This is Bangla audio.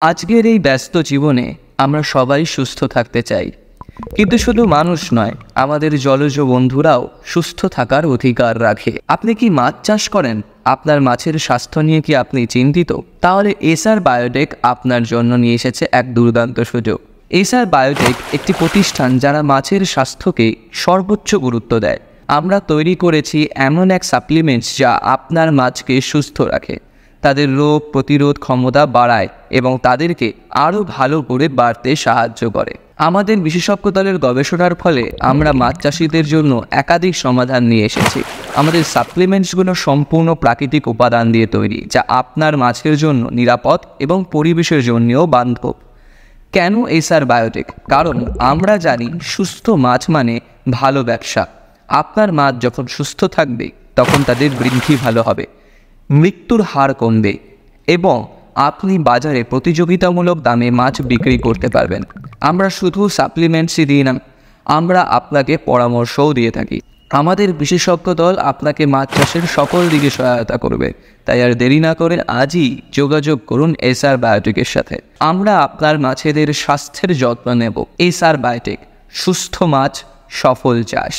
আজকের এই ব্যস্ত জীবনে আমরা সবাই সুস্থ থাকতে চাই, কিন্তু শুধু মানুষ নয়, আমাদের জলজ বন্ধুরাও সুস্থ থাকার অধিকার রাখে। আপনি কি মাছ চাষ করেন? আপনার মাছের স্বাস্থ্য নিয়ে কি আপনি চিন্তিত? তাহলে এসআর বায়োটেক আপনার জন্য নিয়ে এসেছে এক দুর্দান্ত সুযোগ। এসআর বায়োটেক একটি প্রতিষ্ঠান যারা মাছের স্বাস্থ্যকে সর্বোচ্চ গুরুত্ব দেয়। আমরা তৈরি করেছি এমন এক সাপ্লিমেন্টস যা আপনার মাছকে সুস্থ রাখে, তাদের রোগ প্রতিরোধ ক্ষমতা বাড়ায় এবং তাদেরকে আরও ভালো করে বাড়তে সাহায্য করে। আমাদের বিশেষজ্ঞ দলের গবেষণার ফলে আমরা মাছ চাষিদের জন্য একাধিক সমাধান নিয়ে এসেছি। আমাদের সাপ্লিমেন্টসগুলো সম্পূর্ণ প্রাকৃতিক উপাদান দিয়ে তৈরি, যা আপনার মাছের জন্য নিরাপদ এবং পরিবেশের জন্যও বান্ধব। কেন এসআর বায়োটেক? কারণ আমরা জানি সুস্থ মাছ মানে ভালো ব্যবসা। আপনার মাছ যখন সুস্থ থাকবে তখন তাদের বৃদ্ধি ভালো হবে, মৃত্যুর হার কমবে এবং আপনি বাজারে প্রতিযোগিতামূলক দামে মাছ বিক্রি করতে পারবেন। আমরা শুধু সাপ্লিমেন্টসই দিই না, আমরা আপনাকে পরামর্শও দিয়ে থাকি। আমাদের বিশেষজ্ঞ দল আপনাকে মাছ চাষের সকল দিকে সহায়তা করবে। তাই আর দেরি না করে আজই যোগাযোগ করুন এসআর বায়োটেকের সাথে। আমরা আপনার মাছেদের স্বাস্থ্যের যত্ন নেব। এসআর বায়োটেক, সুস্থ মাছ, সফল চাষ।